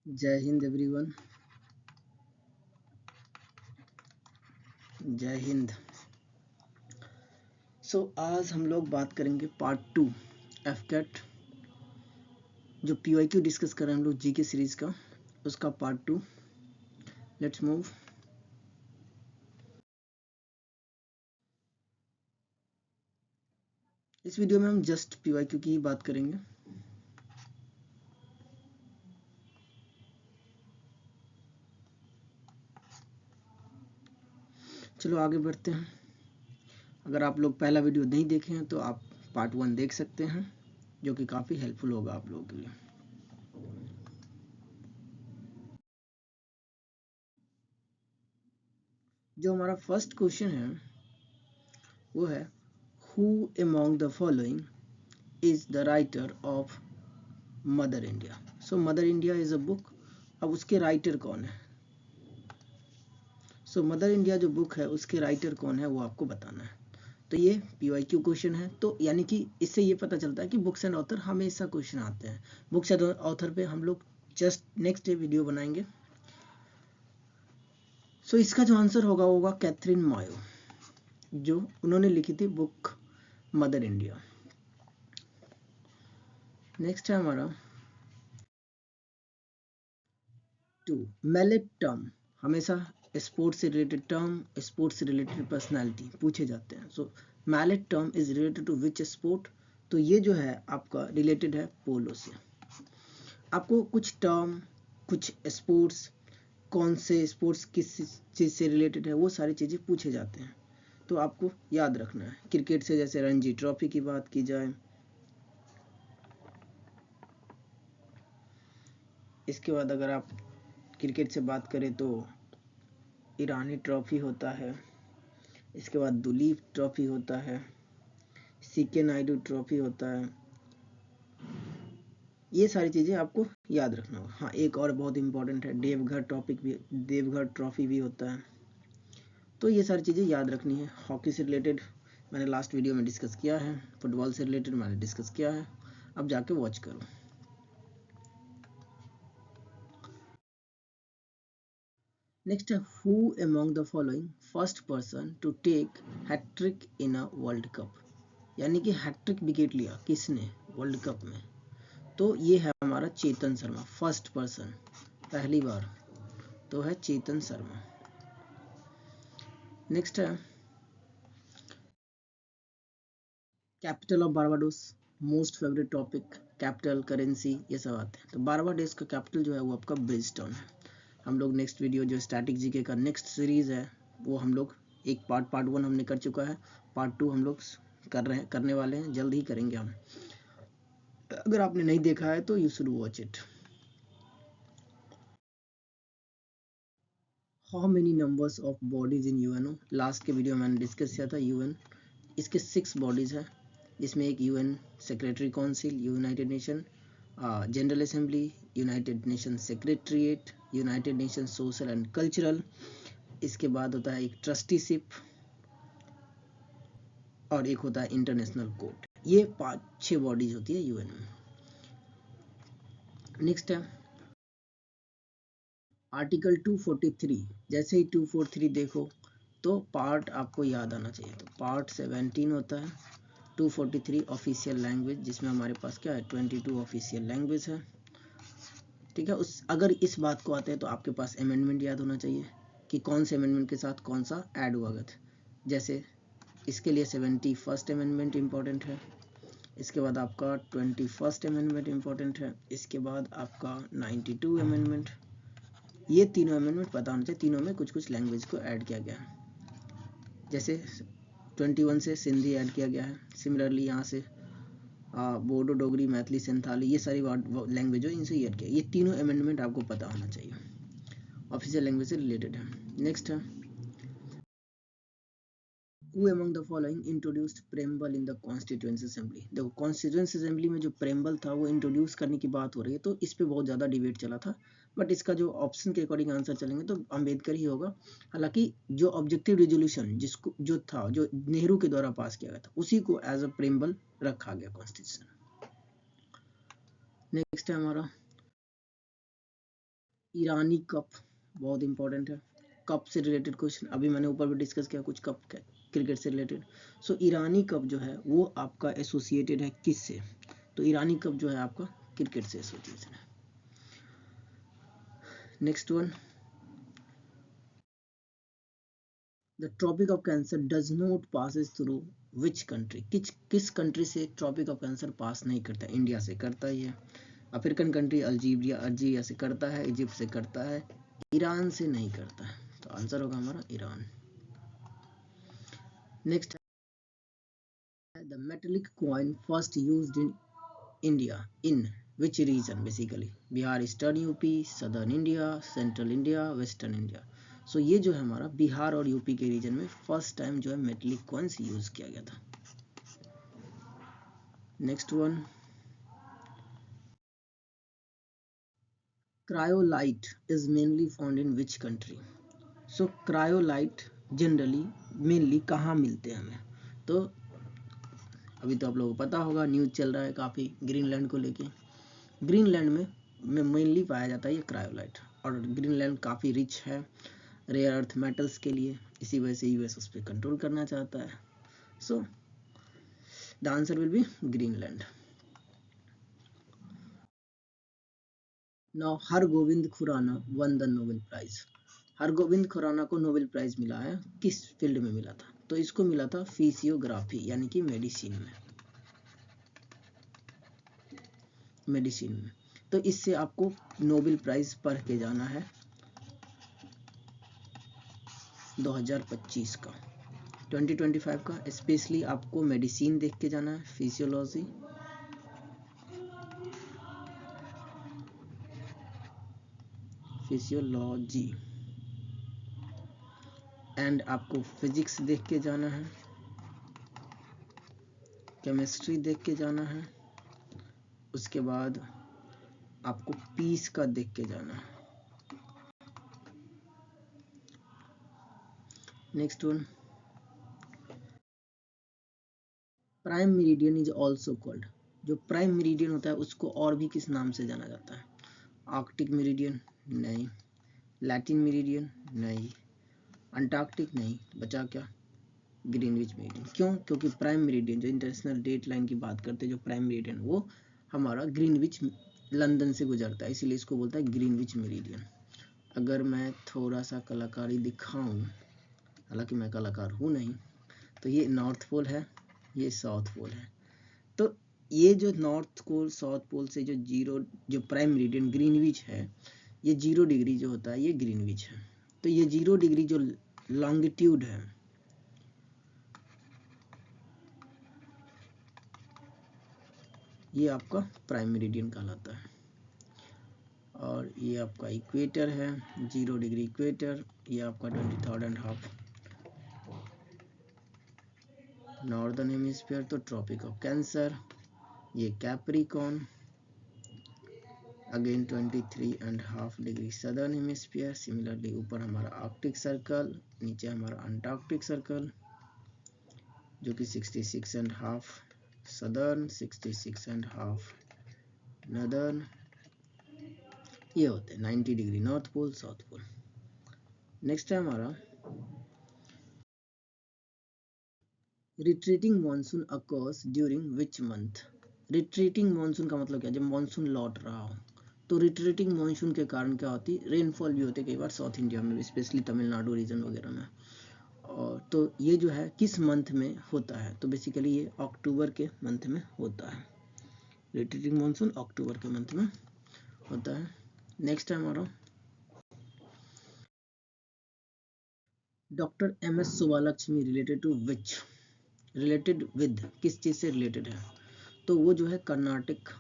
जय हिंद एवरीवन, जय हिंद। आज हम लोग बात करेंगे पार्ट 2 एफकेट, जो पीवाईक्यू डिस्कस कर रहे हैं हम लोग जीके सीरीज का, उसका पार्ट 2। Let's move. इस वीडियो में हम जस्ट पीवाईक्यू की ही बात करेंगे। चलो आगे बढ़ते हैं। अगर आप लोग पहला वीडियो नहीं देखे हैं तो आप पार्ट 1 देख सकते हैं, जो कि काफ़ी हेल्पफुल होगा आप लोगों के लिए। जो हमारा फर्स्ट क्वेश्चन है वो है, who among the following is the writer of mother India. So mother India is a book. अब उसके राइटर कौन है? मदर इंडिया जो बुक है उसके राइटर कौन है वो आपको बताना है। तो ये पीवाईक्यू क्वेश्चन है, तो यानी कि इससे ये पता चलता है कि बुक्स एंड ऑथर हमेशा क्वेश्चन आते हैं। बुक्स एंड ऑथर पे हम लोग जस्ट नेक्स्ट डे वीडियो बनाएंगे। इसका जो आंसर होगा कैथरीन मायो, जो उन्होंने लिखी थी बुक मदर इंडिया। नेक्स्ट है हमारा 2 मैलेट टर्म। हमेशा स्पोर्ट्स से रिलेटेड टर्म, स्पोर्ट्स से रिलेटेड पर्सनालिटी पूछे जाते हैं। Mallet term is related to which sport? तो ये जो है आपका रिलेटेड है पोलो से। आपको कुछ टर्म, कुछ स्पोर्ट्स, कौन से स्पोर्ट्स किस चीज़ से रिलेटेड है, वो सारी चीज़ें पूछे जाते हैं, तो आपको याद रखना है। क्रिकेट से जैसे रणजी ट्रॉफी की बात की जाए, इसके बाद अगर आप क्रिकेट से बात करें तो ईरानी ट्रॉफी होता है, इसके बाद दुलीप ट्रॉफी होता है, सीके नायडू ट्रॉफी होता है। ये सारी चीज़ें आपको याद रखना होगा। हाँ, एक और बहुत इंपॉर्टेंट है, देवघर ट्रॉफी भी होता है। तो ये सारी चीज़ें याद रखनी है। हॉकी से रिलेटेड मैंने लास्ट वीडियो में डिस्कस किया है, फुटबॉल से रिलेटेड मैंने डिस्कस किया है, अब जाके वॉच करो। नेक्स्ट है, who among the following first person to take hattrick in a world cup? यानी कि हैट्रिक विकेट लिया किसने वर्ल्ड कप में? तो ये है हमारा चेतन शर्मा, फर्स्ट पर्सन, पहली बार तो है चेतन शर्मा। नेक्स्ट है capital of Barbados, most favourite topic, capital, currency, ये सब आते हैं। तो बारबाडोस का कैपिटल जो है वो आपका ब्रिजटाउन है। हम लोग नेक्स्ट वीडियो जो स्टैटिक जीके का नेक्स्ट सीरीज है वो हम लोग एक पार्ट 1 हमने कर चुका है, पार्ट 2 हम लोग करने वाले हैं, जल्द ही करेंगे हम। अगर आपने नहीं देखा है तो you should watch it. How many numbers of bodies in UNO? Last के वीडियो में मैंने डिस्कस किया था यूएन, इसके 6 बॉडीज हैं, जिसमें एक UN secretary council, United nation general assembly, United nation secretariat, United nation social and cultural, इसके बाद होता है एक ट्रस्टीशिप, और एक होता है इंटरनेशनल कोर्ट। ये 5-6 बॉडीज होती है यूएन में। नेक्स्ट है आर्टिकल 243। जैसे ही 243 देखो तो पार्ट आपको याद आना चाहिए। तो पार्ट 17 होता है 243 ऑफिशियल लैंग्वेज, जिसमें हमारे पास क्या है 22 ऑफिशियल लैंग्वेज है। ठीक है, उस अगर इस बात को आते हैं तो आपके पास अमेंडमेंट याद होना चाहिए कि कौन से अमेंडमेंट के साथ कौन सा ऐड हुआ था। जैसे इसके लिए 71st अमेंडमेंट इम्पॉर्टेंट है, इसके बाद आपका 21st अमेंडमेंट इम्पॉर्टेंट है, इसके बाद आपका 92 अमेंडमेंट। ये तीनों अमेंडमेंट पता होना चाहिए, तीनों में कुछ कुछ लैंग्वेज को ऐड किया गया है। जैसे 21 से सिंधी ऐड किया गया है, सिमिलरली यहाँ से बोडो, डोगरी, मैथिली, संथाली, ये सारी लैंग्वेज हो, इनसे ऐड किया। ये तीनों अमेंडमेंट आपको पता होना चाहिए, ऑफिशियल लैंग्वेज से रिलेटेड है। नेक्स्ट है, Who among the following introduced preamble in the Constituency Assembly? देखो Constituency Assembly में जो preamble था वो इंट्रोड्यूस करने की बात हो रही है, तो इस पे बहुत ज़्यादा डिबेट चला था, बट इसका जो ऑप्शन के अकॉर्डिंग आंसर चलेंगे तो अम्बेडकर ही होगा। हालांकि जो ऑब्जेक्टिव रेजोल्यूशन जिसको जो था, जो नेहरू के द्वारा पास किया गया था, उसी को एज अ preamble रखा गया कॉन्स्टिट्यूशन। नेक्स्ट है हमारा ईरानी कप बहुत इंपॉर्टेंट है, कप से रिलेटेड क्वेश्चन अभी मैंने ऊपर भी डिस्कस किया कुछ कप क्रिकेट से रिलेटेड। सो ईरानी कप जो है वो आपका एसोसिएटेड है किस से, तो ईरानी कप जो है आपका क्रिकेट से एसोसिएशन है। Next one, the tropic of cancer does not passes through which country, किस कंट्री से ट्रॉपिक ऑफ कैंसर पास नहीं करता, इंडिया से करता ही है, अफ्रीकन कंट्री अल्जीरिया से करता है, इजिप्ट से करता है, ईरान से नहीं करता है, तो आंसर होगा हमारा Iran. Next, the metallic coin first used in India in which region, basically Bihar, eastern UP, southern India, central India, western India. So ये जो है हमारा बिहार और यूपी के रीजन में फर्स्ट टाइम जो है मेटेलिक कॉइन्स यूज किया गया था। Next one, cryolite is mainly found in which country, so cryolite generally mainly कहाँ मिलते हैं हमें, तो अभी तो आप लोगों को पता होगा, न्यूज़ चल रहा है काफ़ी ग्रीनलैंड को लेके, ग्रीनलैंड में मेनली पाया जाता है ये क्रायोलाइट, और ग्रीनलैंड काफ़ी रिच है रेयर अर्थ मेटल्स के लिए, इसी वजह से यूएस उस पर कंट्रोल करना चाहता है। So the answer will be Greenland. Now Hargobind Khorana won the Nobel prize, Hargobind Khorana को नोबेल प्राइज मिला है, किस फील्ड में मिला था, तो इसको मिला था फिजियोग्राफी यानी कि मेडिसिन में। तो इससे आपको नोबेल प्राइज पढ़ के जाना है 2025 का, 2025 का स्पेशली आपको मेडिसिन देख के जाना है, फिजियोलॉजी एंड आपको फिजिक्स देख के जाना है, केमिस्ट्री देख के जाना है, उसके बाद आपको पीस का देख के जाना है। Next one, prime meridian is also called, जो प्राइम मेरिडियन होता है उसको और भी किस नाम से जाना जाता है, आर्कटिक मेरिडियन नहीं, लैटिन मेरिडियन नहीं, अंटार्कटिक नहीं, बचा क्या, ग्रीनविच मेरिडियन। क्यों, क्योंकि प्राइम मेरिडियन जो इंटरनेशनल डेट लाइन की बात करते हैं, जो प्राइम मेरिडियन वो हमारा ग्रीनविच लंदन से गुजरता है, इसीलिए इसको बोलता है ग्रीनविच मेरिडियन। अगर मैं थोड़ा सा कलाकारी दिखाऊं, हालांकि मैं कलाकार हूँ नहीं, तो ये नॉर्थ पोल है, ये साउथ पोल है, तो ये जो नॉर्थ पोल साउथ पोल से जो प्राइम मेरिडियन ग्रीनविच है, ये 0 डिग्री जो होता है ये ग्रीनविच है, तो ये 0 डिग्री जो लॉन्गिट्यूड है ये आपका प्राइम मेरिडियन कहलाता है। और ये आपका इक्वेटर है, 0 डिग्री इक्वेटर, ये आपका 23.5 नॉर्दर्न हेमिस्फीयर, तो ट्रॉपिक ऑफ कैंसर, ये Capricorn, again 23.5 degree southern hemisphere, similarly ऊपर हमारा आर्कटिक सर्कल, नीचे हमारा अंटार्कटिक सर्कल जो कि 66.5 सदर्न, 66.5 नॉर्दर्न, ये होते हैं 90 degree north pole south pole. Next है हमारा retreating monsoon occurs during which month, retreating monsoon का मतलब क्या, जब मानसून लौट रहा हो, तो रिट्रीटिंग मानसून के कारण क्या होती है, रेनफॉल भी होते कई बार साउथ इंडिया में, स्पेशली तमिलनाडु रीजन वगैरह में, और तो ये जो है किस मंथ में होता है, तो बेसिकली ये अक्टूबर के मंथ में होता है, रिट्रीटिंग मानसून अक्टूबर के मंथ में होता है। नेक्स्ट है हमारा doctor M S Subbulakshmi related to which, related with किस चीज से रिलेटेड है, तो वो जो है कर्नाटक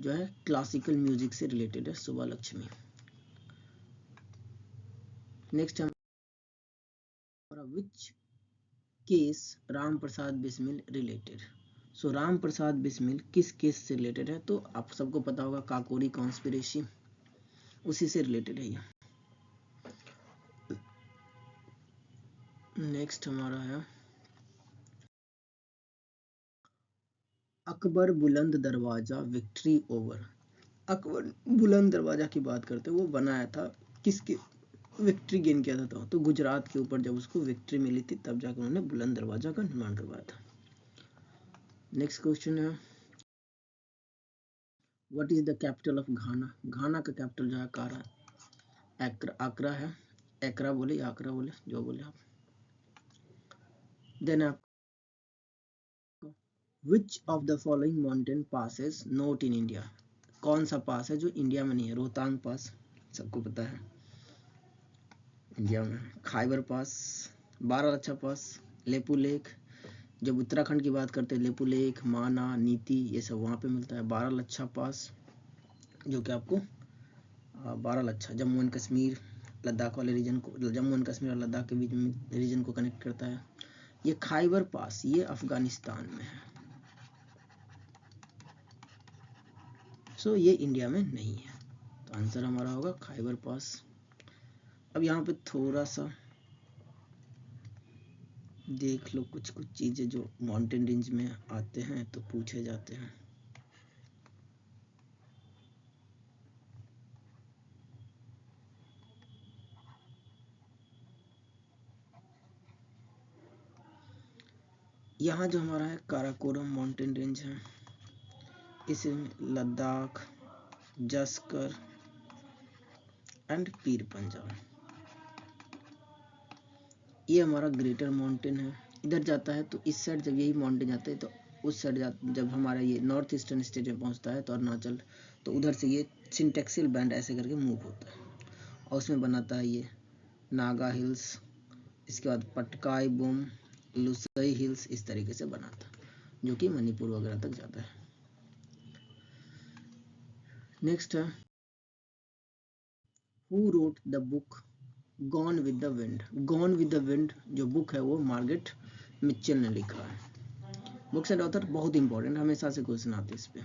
जो है क्लासिकल म्यूजिक से रिलेटेड है सुब्बालक्ष्मी। नेक्स्ट हमारा which case Ram Prasad Bismil related, सो राम प्रसाद बिस्मिल किस केस से रिलेटेड है, तो आप सबको पता होगा काकोरी कॉन्स्पिरेसी, उसी से रिलेटेड है ये। नेक्स्ट हमारा है अकबर बुलंद दरवाजा विक्ट्री ओवर, अकबर बुलंद दरवाजा की बात करते हैं, वो बनाया था किसके, विक्ट्री गेन किया था तो गुजरात के ऊपर जब उसको विक्ट्री मिली थी तब जाकर उन्होंने बुलंद दरवाजा का निर्माण करवाया था। नेक्स्ट क्वेश्चन है what is the capital of Ghana. Ghana का कैपिटल जो है कारा, आकरा है, एकरा बोले या आकरा बोले, जो बोले आप। देन आप which of the following mountain passes not in India. कौन सा पास है जो इंडिया में नहीं है। रोहतांग पास सबको पता है इंडिया में, खाइबर पास, बारालाचा पास, लेपू लेक, जब उत्तराखंड की बात करते हैं लेपू लेक, माना, नीति, ये सब वहाँ पे मिलता है। बारालाचा पास जो कि आपको बारालाचा जम्मू एंड कश्मीर लद्दाख वाले रीजन को, जम्मू एंड कश्मीर और लद्दाख के बीच में रीजन को कनेक्ट करता है। ये खाइबर पास ये अफगानिस्तान में है, सो ये इंडिया में नहीं है, तो आंसर हमारा होगा खाइबर पास। अब यहाँ पे थोड़ा सा देख लो कुछ कुछ चीज़ें जो माउंटेन रेंज में आते हैं तो पूछे जाते हैं। यहाँ जो हमारा है काराकोरम माउंटेन रेंज है, इसमें लद्दाख, जस्कर एंड पीर पंजाल, ये हमारा ग्रेटर माउंटेन है। इधर जाता है तो इस साइड जब यही माउंटेन जाते हैं तो उस साइड जब हमारा ये नॉर्थ ईस्टर्न स्टेट में पहुंचता है तो अरुणाचल, तो उधर से ये सिंटेक्सिल बैंड ऐसे करके मूव होता है और उसमें बनाता है ये नागा हिल्स, इसके बाद पटकाई बुम, लुसई हिल्स, इस तरीके से बनाता है जो कि मणिपुर वगैरह तक जाता है। नेक्स्ट है who wrote the book gone with the wind. Gone with the wind जो बुक है वो मार्गरेट मिचेल ने लिखा है। बुक्स एंड ऑथर बहुत इंपॉर्टेंट, हमेशा से क्वेश्चन आते हैं इस पे।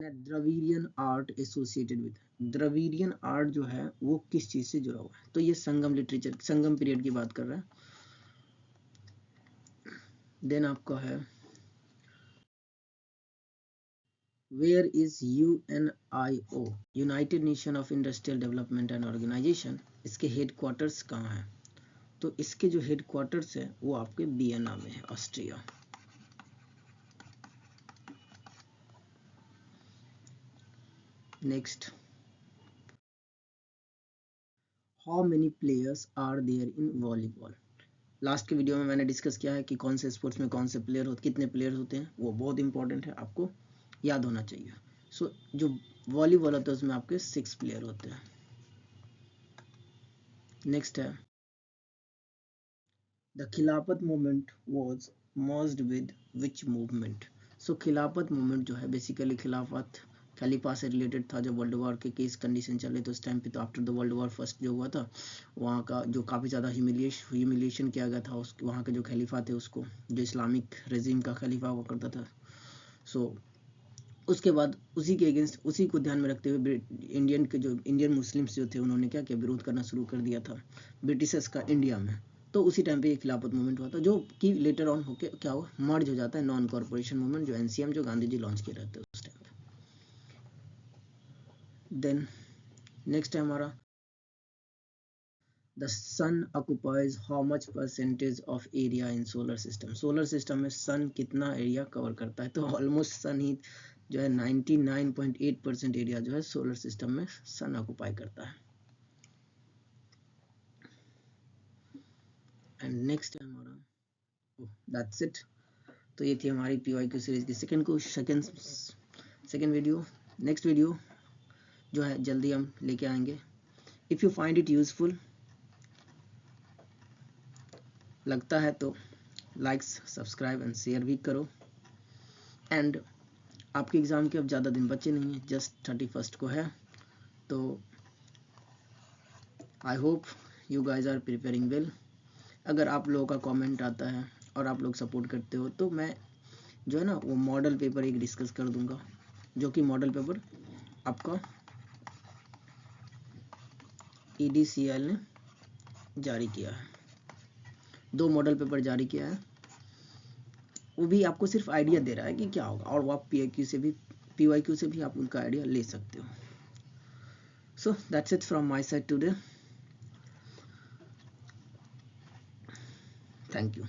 Dravidian art associated with, Dravidian art जो है वो किस चीज से जुड़ा हुआ है, तो ये संगम लिटरेचर, संगम पीरियड की बात कर रहा है। देन आपका है where is UNIO, united nation of industrial development and organisation, इसके हेड क्वार्टर्स कहाँ है, तो इसके जो हेड क्वार्टर्स है वो आपके वियना में है, Austria. Next how many players are there in volleyball. Last के वीडियो में मैंने डिस्कस किया है कि कौन से स्पोर्ट्स में कौन से प्लेयर होते, कितने प्लेयर्स होते हैं, वो बहुत इंपॉर्टेंट है, आपको याद होना चाहिए। सो जो वॉलीबॉल होता है उसमें आपके 6 प्लेयर होते हैं। नेक्स्ट है the Khilafat movement was merged with which movement. So Khilafat movement जो है बेसिकली खिलाफत खलीफा से रिलेटेड था। जब वर्ल्ड वॉर के केस कंडीशन चले तो उस टाइम पे, तो after the world war first जो हुआ था वहाँ का जो काफ़ी ज़्यादा ह्यूमिलिएशन किया गया था उस वहाँ के जो खलीफा थे उसको, जो इस्लामिक रेजिम का खलीफा हुआ करता था। सो उसके बाद उसी के अगेंस्ट, उसी को ध्यान में रखते हुए इंडियन मुस्लिम्स जो थे उन्होंने क्या किया, विरोध करना शुरू कर दिया था ब्रिटिशर्स का इंडिया में। तो उसी टाइम पे ये खिलाफत मूवमेंट हुआ था जो कि लेटर ऑन होके क्या हुआ, मर्ज हो जाता है नॉन कॉर्पोरेशन मूवमेंट, जो NCM जो गांधी जी लॉन्च किए रहते हैं उस टाइम पे। देन नेक्स्ट है हमारा the sun occupies how much percentage of area in solar system. Solar system में सन कितना एरिया कवर करता है, तो ऑलमोस्ट सन ही जो है 99.8% एरिया जो है सोलर सिस्टम में सन ऑक्युपाई करता है। एंड नेक्स्ट है हमारा दैट्स इट। तो ये थी हमारी PYQ सीरीज की सेकेंड वीडियो। नेक्स्ट वीडियो जो है जल्दी हम लेके आएंगे। If you find it useful लगता है तो लाइक्स, सब्सक्राइब एंड शेयर भी करो। एंड आपके एग्ज़ाम के अब ज़्यादा दिन बचे नहीं हैं, जस्ट 31 को है, तो I hope you guys are preparing well. अगर आप लोगों का कमेंट आता है और आप लोग सपोर्ट करते हो तो मैं जो है ना वो मॉडल पेपर एक डिस्कस कर दूंगा, जो कि मॉडल पेपर आपका EDCL ने जारी किया है। 2 मॉडल पेपर जारी किया है, वो भी आपको सिर्फ आइडिया दे रहा है कि क्या होगा, और वो आप PIQ से भी PYQ से भी आप उनका आइडिया ले सकते हो। So that's it from my side today, thank you.